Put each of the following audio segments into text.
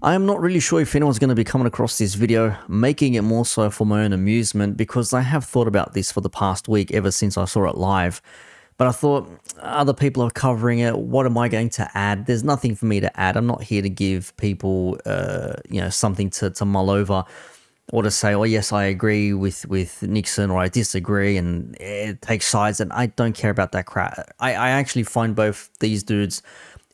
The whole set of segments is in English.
I am not really sure if anyone's going to be coming across this video, making it more so for my own amusement, because I have thought about this for the past week ever since I saw it live. But I thought, other people are covering it, what am I going to add? There's nothing for me to add. I'm not here to give people something to mull over, or to say, oh yes, I agree with Nixon, or I disagree, and it takes sides, and I don't care about that crap. I actually find both these dudes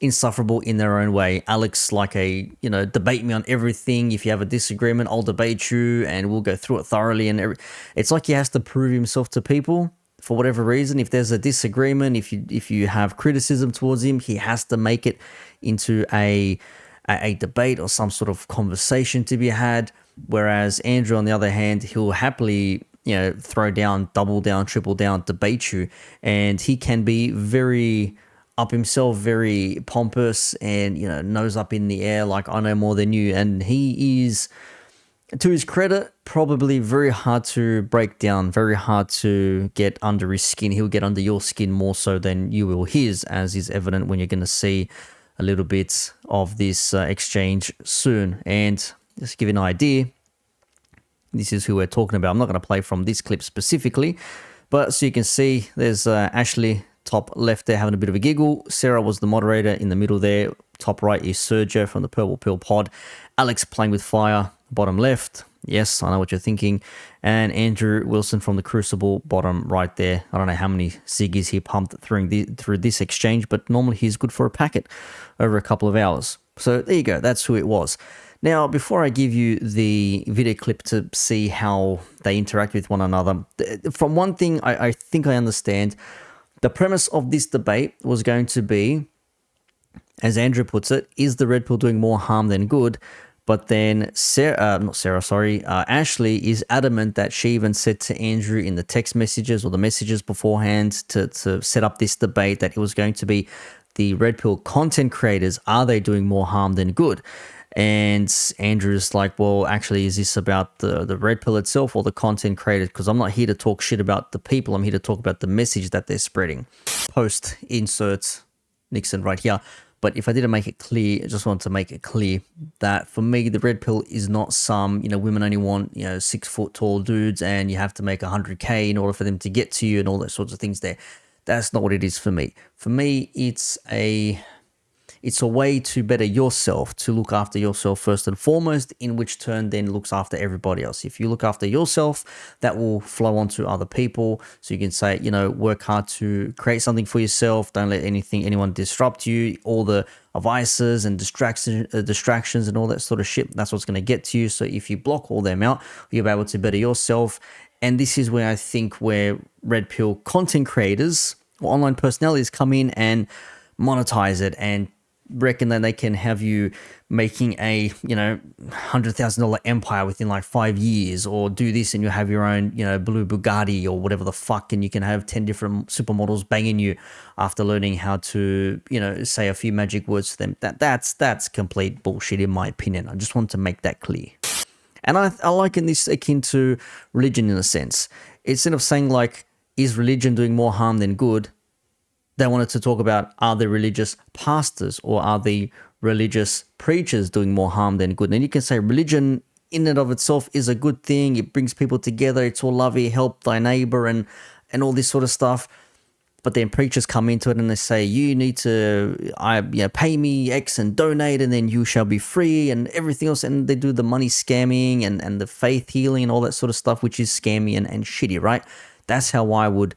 insufferable in their own way. Alex, debate me on everything. If you have a disagreement, I'll debate you and we'll go through it thoroughly. And it's like he has to prove himself to people for whatever reason. If there's a disagreement, if you have criticism towards him, he has to make it into a debate or some sort of conversation to be had. Whereas Andrew, on the other hand, he'll happily throw down, double down, triple down, debate you, and he can be very up himself, very pompous, and nose up in the air like I know more than you. And he is, to his credit, probably very hard to break down, very hard to get under his skin. He'll get under your skin more so than you will his, as is evident when you're going to see a little bit of this exchange soon. And just to give you an idea, this is who we're talking about. I'm not going to play from this clip specifically, but so you can see there's Ashley, top left there, having a bit of a giggle. Sarah was the moderator in the middle there. Top right is Sergio from the Purple Pill Pod. Alex playing with fire, bottom left. Yes, I know what you're thinking. And Andrew Wilson from the Crucible, bottom right there. I don't know how many ciggies he pumped through this exchange, but normally he's good for a packet over a couple of hours. So there you go. That's who it was. Now, before I give you the video clip to see how they interact with one another, from one thing I think I understand, the premise of this debate was going to be, as Andrew puts it, is the red pill doing more harm than good? But then Ashley is adamant that she even said to Andrew in the text messages or the messages beforehand to set up this debate that it was going to be the red pill content creators. Are they doing more harm than good? And Andrew's like, well, actually, is this about the red pill itself or the content creators? Because I'm not here to talk shit about the people. I'm here to talk about the message that they're spreading. Post inserts Nixon right here. But if I didn't make it clear, I just wanted to make it clear that for me, the red pill is not some, women only want, 6 foot tall dudes and you have to make 100K in order for them to get to you and all those sorts of things there. That's not what it is for me. For me, it's a way to better yourself, to look after yourself first and foremost, in which turn then looks after everybody else. If you look after yourself, that will flow onto other people. So you can say, work hard to create something for yourself. Don't let anyone disrupt you. All the vices and distractions and all that sort of shit, that's what's going to get to you. So if you block all them out, you'll be able to better yourself. And this is where I think where red pill content creators or online personalities come in and monetize it and reckon that they can have you making a $100,000 empire within like 5 years, or do this and you have your own blue Bugatti or whatever the fuck, and you can have 10 different supermodels banging you after learning how to say a few magic words to them. That's complete bullshit in my opinion. I just want to make that clear. And I liken this akin to religion in a sense. Instead of saying like, is religion doing more harm than good, they wanted to talk about, are the religious pastors or are the religious preachers doing more harm than good? And you can say religion in and of itself is a good thing. It brings people together. It's all lovey, help thy neighbor and all this sort of stuff. But then preachers come into it and they say, you need to pay me X and donate and then you shall be free and everything else. And they do the money scamming and the faith healing and all that sort of stuff, which is scammy and shitty, right? That's how I would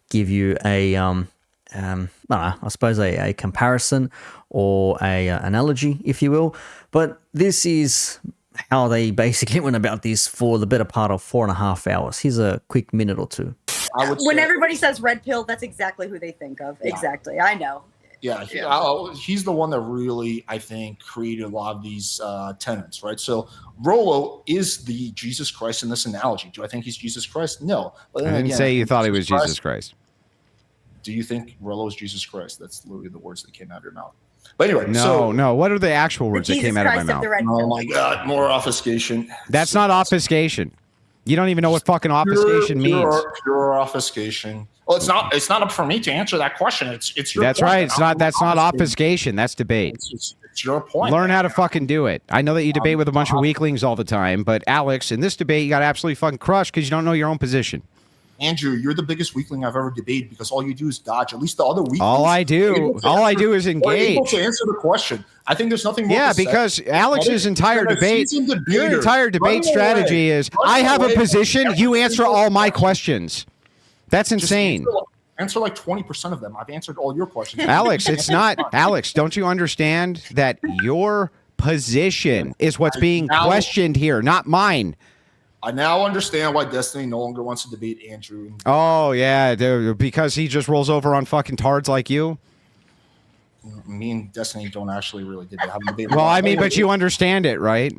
give you I suppose a comparison or a analogy, if you will. But this is how they basically went about this for the better part of 4.5 hours. Here's a quick minute or two. When everybody says red pill, that's exactly who they think of. Yeah. Exactly. I know. Yeah, he's the one that really, I think, created a lot of these tenets, right? So Rollo is the Jesus Christ in this analogy. Do I think he's Jesus Christ? No. But I didn't say you thought he was Jesus Christ. Do you think Rollo is Jesus Christ? That's literally the words that came out of your mouth. But anyway, no. What are the actual words that came out of my mouth? Oh my God, more obfuscation. That's not obfuscation. You don't even know what fucking obfuscation means. Pure obfuscation. Well, it's not up for me to answer that question. It's your That's question. right. That's not obfuscation. That's debate. It's It's your point. Learn how to fucking do it. I know that you debate with a bunch of weaklings all the time, but Alex, in this debate, you got absolutely fucking crushed because you don't know your own position. Andrew, you're the biggest weakling I've ever debated because all you do is dodge. At least the other weaklings. All I do is engage. Able to answer the question. I think there's nothing more. Yeah, to say. because Alex's entire debate, your entire debate Running strategy away. is, Running I have a away. position, you answer all my questions. That's Just insane. answer like 20% of them. I've answered all your questions. Alex, it's not. Alex, don't you understand that your position is what's being questioned here, not mine? I now understand why Destiny no longer wants to debate Andrew. Oh, yeah, dude, because he just rolls over on fucking tards like you? Me and Destiny don't actually really have a debate. Well, I mean, but you understand it, right?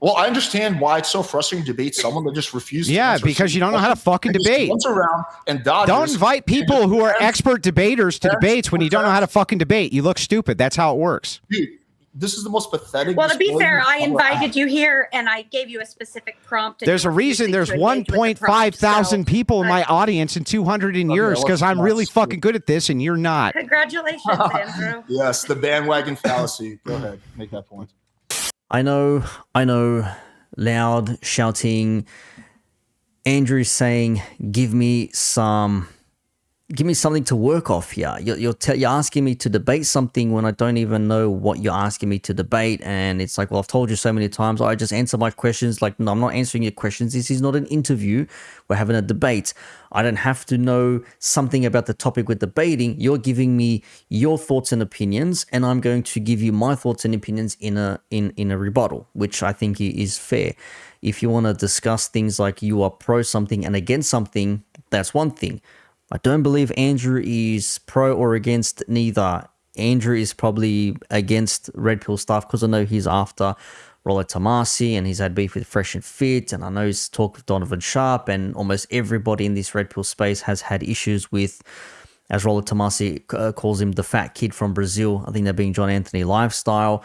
Well, I understand why it's so frustrating to debate someone that just refuses to Yeah, answer because you don't know how to fucking and just debate. runs around and dodges. Don't invite people who are expert debaters to debates when you don't know how to fucking debate. You look stupid. That's how it works. Dude, this is the most pathetic. Well, to be display fair, you've I ever invited had. you here and I gave you a specific prompt. And There's you a reason there's refusing to engage with the 1.5 prompt, thousand so- people in my audience and 200 in yours because I'm really let's- fucking good at this and you're not. Congratulations, Andrew. Yes, the bandwagon fallacy. Go ahead, make that point. I know, loud shouting. Andrew saying, give me something to work off here. You're asking me to debate something when I don't even know what you're asking me to debate. And it's like, well, I've told you so many times, I just answer my questions. Like, no, I'm not answering your questions. This is not an interview. We're having a debate. I don't have to know something about the topic we're debating. You're giving me your thoughts and opinions, and I'm going to give you my thoughts and opinions in a rebuttal, which I think is fair. If you want to discuss things like you are pro something and against something, that's one thing. I don't believe Andrew is pro or against neither. Andrew is probably against Red Pill stuff because I know he's after Rollo Tomasi and he's had beef with Fresh and Fit, and I know he's talked with Donovan Sharp, and almost everybody in this Red Pill space has had issues with, as Rollo Tomasi calls him, the fat kid from Brazil. I think they're being John Anthony lifestyle.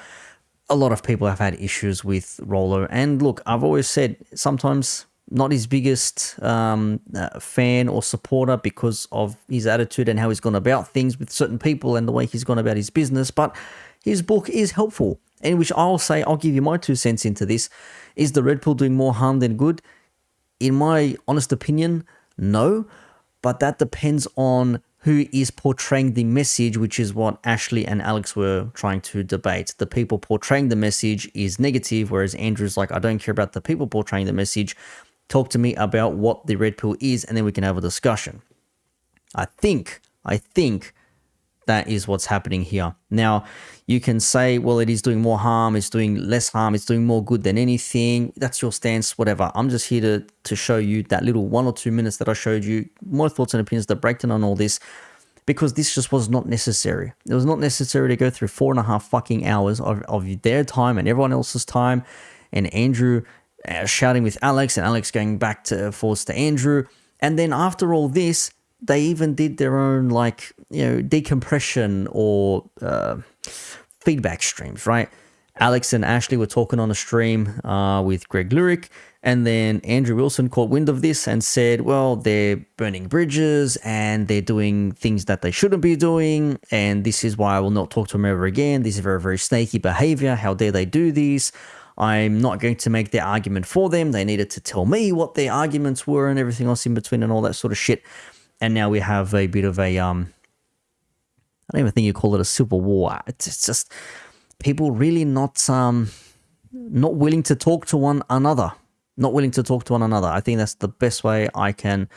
A lot of people have had issues with Rollo, and look, I've always said sometimes not his biggest fan or supporter because of his attitude and how he's gone about things with certain people and the way he's gone about his business, but his book is helpful, in which I'll say, I'll give you my 2 cents into this. Is the Red Pill doing more harm than good? In my honest opinion, no, but that depends on who is portraying the message, which is what Ashley and Alex were trying to debate. The people portraying the message is negative, whereas Andrew's like, I don't care about the people portraying the message. Talk to me about what the Red Pill is, and then we can have a discussion. I think that is what's happening here. Now, you can say, well, it is doing more harm, it's doing less harm, it's doing more good than anything. That's your stance, whatever. I'm just here to show you that little 1 or 2 minutes that I showed you, my thoughts and opinions, the breakdown on all this, because this just was not necessary. It was not necessary to go through 4.5 fucking hours of their time and everyone else's time, and Andrew shouting with Alex and Alex going back to forwards to Andrew. And then after all this, they even did their own decompression or feedback streams, right? Alex and Ashley were talking on a stream with Greg Lurik, and then Andrew Wilson caught wind of this and said, well, they're burning bridges and they're doing things that they shouldn't be doing, and this is why I will not talk to them ever again. This is very, very snaky behavior. How dare they do this? I'm not going to make their argument for them. They needed to tell me what their arguments were and everything else in between and all that sort of shit. And now we have a bit of a, I don't even think you call it a civil war. It's just people really not willing to talk to one another. Not willing to talk to one another. I think that's the best way I can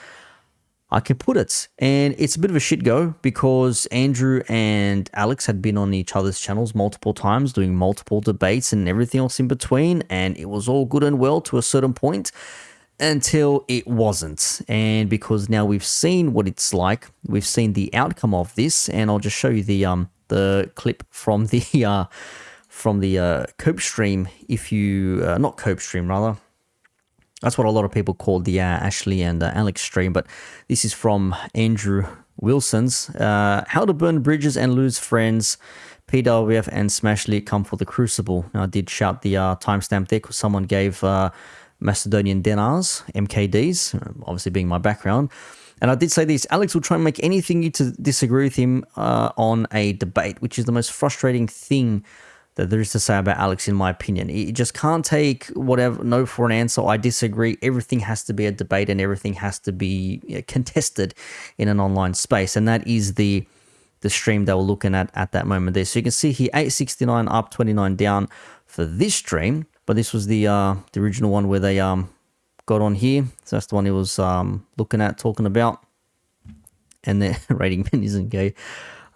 put it. And it's a bit of a shit go because Andrew and Alex had been on each other's channels multiple times doing multiple debates and everything else in between, and it was all good and well to a certain point until it wasn't. And because now we've seen what it's like, we've seen the outcome of this, and I'll just show you the clip from the Cope stream, if you not Cope stream rather. That's what a lot of people call the Ashley and Alex stream, but this is from Andrew Wilson's How to Burn Bridges and Lose Friends. PWF and Smashly come for the Crucible. Now, I did shout the timestamp there because someone gave Macedonian dinars, MKDs, obviously being my background. And I did say this, Alex will try and make anything you to disagree with him on a debate, which is the most frustrating thing that there is to say about Alex, in my opinion. You just can't take whatever, no for an answer. I disagree. Everything has to be a debate and everything has to be contested in an online space. And that is the stream that we're looking at that moment there. So you can see here, 869 up, 29 down for this stream. But this was the original one where they got on here. So that's the one he was looking at, talking about. And then rating men isn't gay.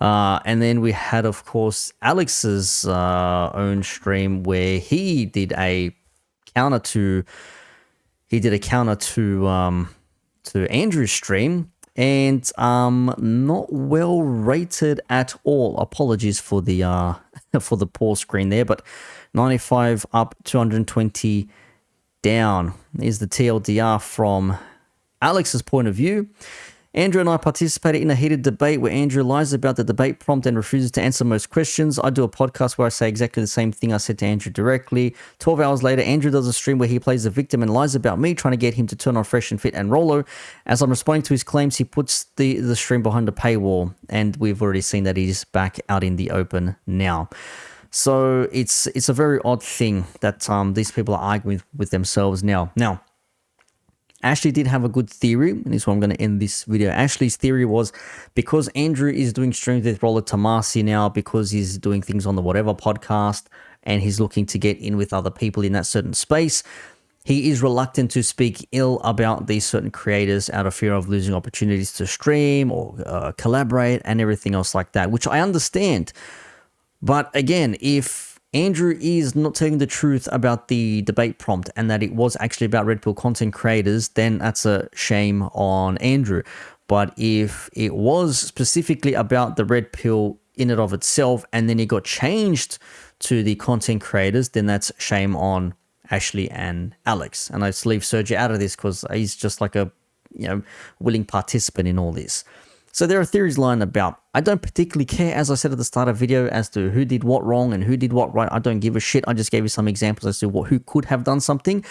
And then we had, of course, Alex's own stream where he did a counter to Andrew's stream, and not well rated at all. Apologies for the for the poor screen there, but 95 up, 220 down is the TLDR from Alex's point of view. Andrew and I participated in a heated debate where Andrew lies about the debate prompt and refuses to answer most questions. I do a podcast where I say exactly the same thing I said to Andrew directly. 12 hours later, Andrew does a stream where he plays the victim and lies about me, trying to get him to turn on Fresh and Fit and Rollo. As I'm responding to his claims, he puts the stream behind a paywall, and we've already seen that he's back out in the open now. So it's a very odd thing that these people are arguing with themselves now. Now, Ashley did have a good theory, and this is where I'm going to end this video. Ashley's theory was because Andrew is doing streams with Rollo Tomasi now, because he's doing things on the Whatever podcast, and he's looking to get in with other people in that certain space, he is reluctant to speak ill about these certain creators out of fear of losing opportunities to stream or collaborate and everything else like that, which I understand. But again, if Andrew is not telling the truth about the debate prompt and that it was actually about Red Pill content creators, then that's a shame on Andrew. But if it was specifically about the Red Pill in and of itself, and then it got changed to the content creators, then that's shame on Ashley and Alex. And I just leave Sergio out of this because he's just like a willing participant in all this. So there are theories lying about. I don't particularly care, as I said at the start of the video, as to who did what wrong and who did what right. I don't give a shit. I just gave you some examples as to who could have done something.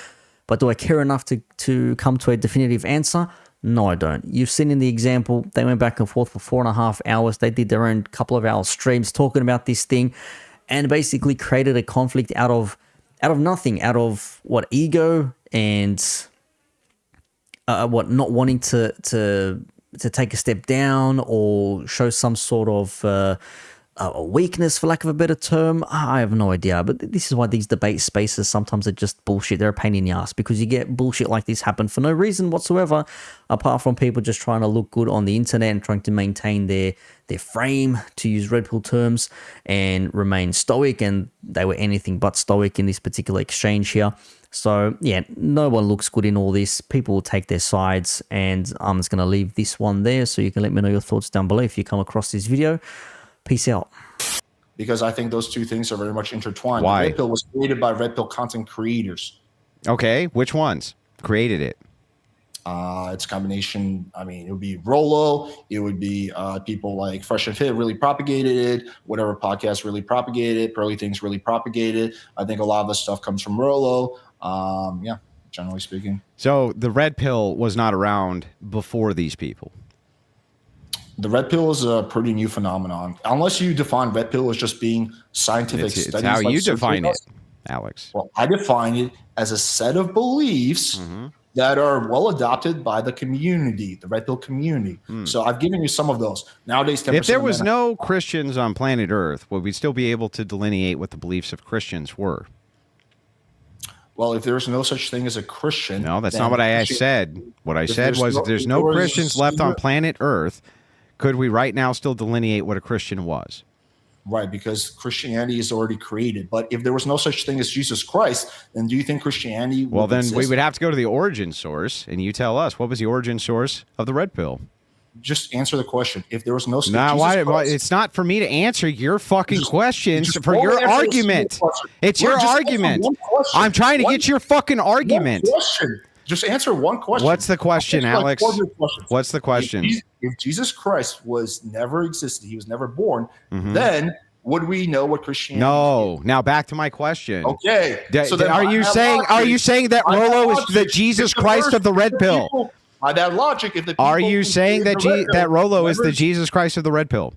But do I care enough to come to a definitive answer? No, I don't. You've seen in the example, they went back and forth for 4.5 hours. They did their own couple of hour streams talking about this thing and basically created a conflict out of nothing, out of what, ego and what, not wanting to take a step down or show some sort of a weakness, for lack of a better term. I have no idea, but this is why these debate spaces sometimes are just bullshit. They're a pain in the ass because you get bullshit like this happen for no reason whatsoever, apart from people just trying to look good on the internet and trying to maintain their frame, to use Red Pill terms, and remain stoic, and they were anything but stoic in this particular exchange here. So, yeah, no one looks good in all this. People will take their sides, and I'm just going to leave this one there so you can let me know your thoughts down below if you come across this video. Peace out. Because I think those two things are very much intertwined. Why? Red Pill was created by Red Pill content creators. Okay, which ones created it? It's a combination. I mean, it would be Rollo. It would be people like Fresh and Fit really propagated it. Whatever podcast really propagated it. Pearly Things really propagated. I think a lot of the stuff comes from Rollo. Yeah, generally speaking. So the Red Pill was not around before these people. The Red Pill is a pretty new phenomenon. Unless you define Red Pill as just being scientific It's studies. how like you surgery define it, does. Alex. Well, I define it as a set of beliefs that are well adopted by the community, the Red Pill community. So I've given you some of those. Nowadays, 10% If there was of men no Christians on planet Earth, would we still be able to delineate what the beliefs of Christians were? well, if there's no such thing as a Christian, No, that's then not what I Christian- said. What I said was if there's no there was Christians left on zero- planet Earth, could we right now still delineate what a Christian was? Right, because Christianity is already created. But if there was no such thing as Jesus Christ, then do you think Christianity would Well, then we exist? would have to go to the origin source, and you tell us, what was the origin source of the Red Pill? Just answer the question. If there was no Now, Jesus why? Christ, It's not for me to answer your fucking Just- questions just for only your answer a argument. single question. It's Well, your just answer argument. one question. I'm trying to One- get your fucking argument. One question. Just answer one question. What's the question, Answer like Alex? 4 good questions. What's the question? If Jesus Christ was never existed, he was never born, Mhm. then would we know what Christianity No. Now back to my question. is? Okay. So then are by you that saying logic- that by that Rollo is logic, the Jesus if the Christ first- of the Red if Pill? people- By that logic, if the Are people you who saying created that the Red Pill that Rollo is never- the Jesus Christ of the Red Pill?